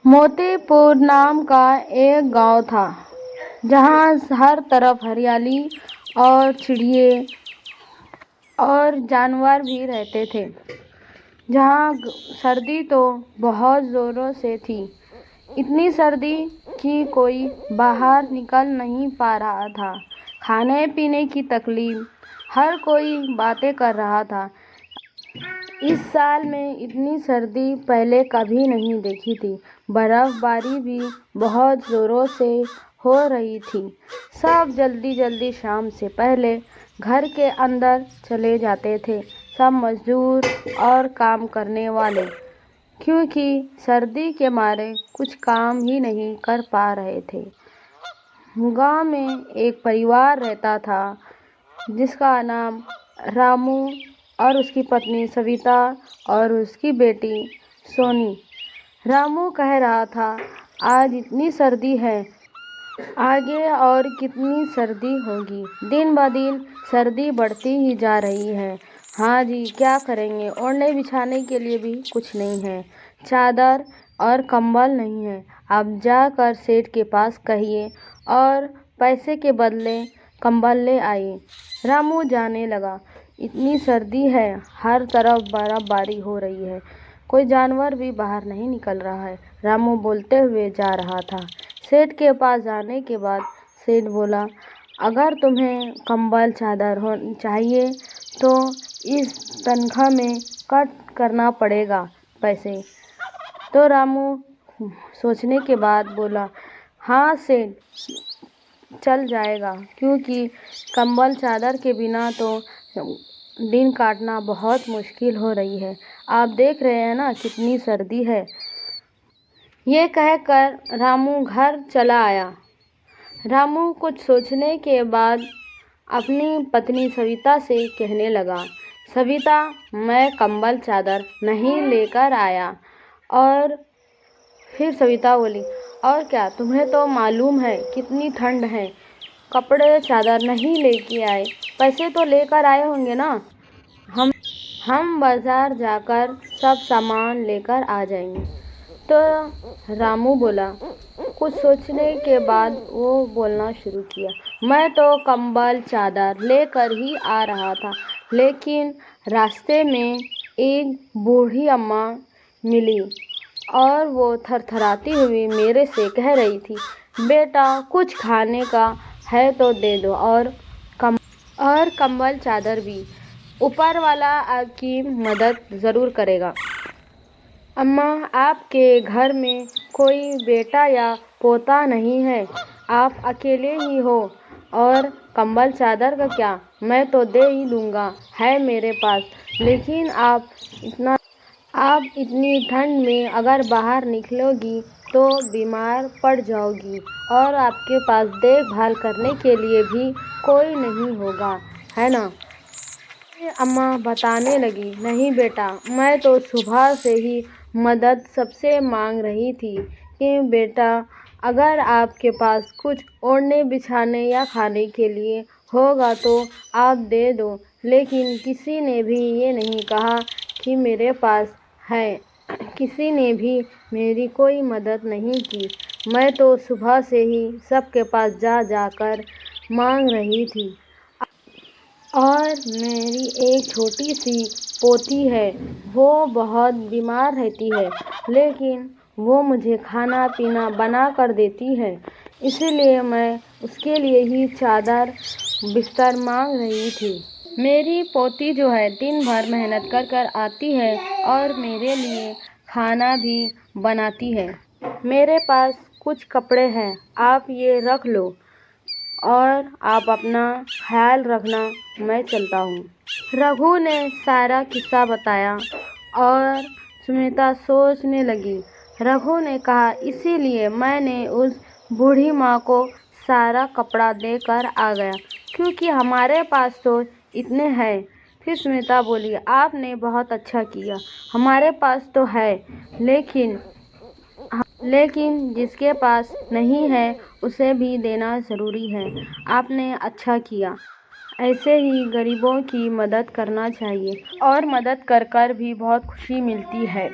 موتی پور نام کا ایک گاؤں تھا جہاں ہر طرف ہریالی اور چڑیے اور جانور بھی رہتے تھے۔ جہاں سردی تو بہت زوروں سے تھی، اتنی سردی کہ کوئی باہر نکل نہیں پا رہا تھا۔ کھانے پینے کی تکلیف، ہر کوئی باتیں کر رہا تھا۔ اس سال میں اتنی سردی پہلے کبھی نہیں دیکھی تھی۔ برف باری بھی بہت زوروں سے ہو رہی تھی۔ سب جلدی جلدی شام سے پہلے گھر کے اندر چلے جاتے تھے، سب مزدور اور کام کرنے والے، کیونکہ سردی کے مارے کچھ کام ہی نہیں کر پا رہے تھے۔ گاؤں میں ایک پریوار رہتا تھا جس کا نام رامو اور اس کی پتنی سویتا اور اس کی بیٹی سونی۔ رامو کہہ رہا تھا، آج اتنی سردی ہے، آگے اور کتنی سردی ہوگی، دن بدن سردی بڑھتی ہی جا رہی ہے۔ ہاں جی، کیا کریں گے، اوڑھنے بچھانے کے لیے بھی کچھ نہیں ہے، چادر اور کمبل نہیں ہے۔ آپ جا کر سیٹھ کے پاس کہیے اور پیسے کے بدلے کمبل لے آئیے۔ رامو جانے لگا۔ اتنی سردی ہے، ہر طرف برف باری ہو رہی ہے، کوئی جانور بھی باہر نہیں نکل رہا ہے۔ رامو بولتے ہوئے جا رہا تھا۔ سیٹھ کے پاس جانے کے بعد سیٹھ بولا، اگر تمہیں کمبل چادر چاہیے تو اس تنخواہ میں کٹ کرنا پڑے گا پیسے۔ تو رامو سوچنے کے بعد بولا، ہاں سیٹھ، چل جائے گا، کیونکہ کمبل چادر کے بنا تو دن کاٹنا بہت مشکل ہو رہی ہے۔ آپ دیکھ رہے ہیں نا کتنی سردی ہے۔ یہ کہہ کر رامو گھر چلا آیا۔ رامو کچھ سوچنے کے بعد اپنی پتنی سویتا سے کہنے لگا، سویتا، میں کمبل چادر نہیں لے کر آیا۔ اور پھر سویتا بولی، اور کیا، تمہیں تو معلوم ہے کتنی ٹھنڈ ہے، کپڑے چادر نہیں لے کے آئے، پیسے تو لے کر آئے ہوں گے نا، ہم بازار جا کر سب سامان لے کر آ جائیں گے۔ تو رامو بولا۔ کچھ سوچنے کے بعد وہ بولنا شروع کیا، میں تو کمبل چادر لے کر ہی آ رہا تھا، لیکن راستے میں ایک بوڑھی اماں ملی اور وہ تھرتھراتی ہوئی میرے سے کہہ رہی تھی، بیٹا کچھ کھانے کا ہے تو دے دو اور کمبل چادر بھی، اوپر والا آپ کی مدد ضرور کرے گا۔ اماں، آپ کے گھر میں کوئی بیٹا یا پوتا نہیں ہے، آپ اکیلے ہی ہو، اور کمبل چادر کا کیا، میں تو دے ہی دوں گا، ہے میرے پاس، لیکن آپ اتنی ٹھنڈ میں اگر باہر نکلو گی تو بیمار پڑ جاؤ گی اور آپ کے پاس دیکھ بھال کرنے کے لیے بھی کوئی نہیں ہوگا، ہے نا؟ پھر اماں بتانے لگی، نہیں بیٹا، میں تو صبح سے ہی مدد سب سے مانگ رہی تھی کہ بیٹا اگر آپ کے پاس کچھ اوڑھنے بچھانے یا کھانے کے لیے ہوگا تو آپ دے دو، لیکن کسی نے بھی یہ نہیں کہا کہ میرے پاس ہے، کسی نے بھی میری کوئی مدد نہیں کی، میں تو صبح سے ہی سب کے پاس جا جا کر مانگ رہی تھی۔ اور میری ایک چھوٹی سی پوتی ہے، وہ بہت بیمار رہتی ہے، لیکن وہ مجھے کھانا پینا بنا کر دیتی ہے، اسی لیے میں اس کے لیے ہی چادر بستر مانگ رہی تھی۔ میری پوتی جو ہے دن بھر محنت کر کر آتی ہے اور میرے لیے کھانا بھی بناتی ہے۔ میرے پاس کچھ کپڑے ہیں، آپ یہ رکھ لو اور آپ اپنا خیال رکھنا، میں چلتا ہوں۔ رگھو نے سارا قصہ بتایا اور سمیتا سوچنے لگی۔ رگھو نے کہا، اسی لیے میں نے اس بوڑھی ماں کو سارا کپڑا دے کر آ گیا، کیونکہ ہمارے پاس تو اتنے ہیں۔ پھر سمیتا بولی، آپ نے بہت اچھا کیا، ہمارے پاس تو ہے، لیکن جس کے پاس نہیں ہے اسے بھی دینا ضروری ہے۔ آپ نے اچھا کیا، ایسے ہی غریبوں کی مدد کرنا چاہیے، اور مدد کر کر بھی بہت خوشی ملتی ہے۔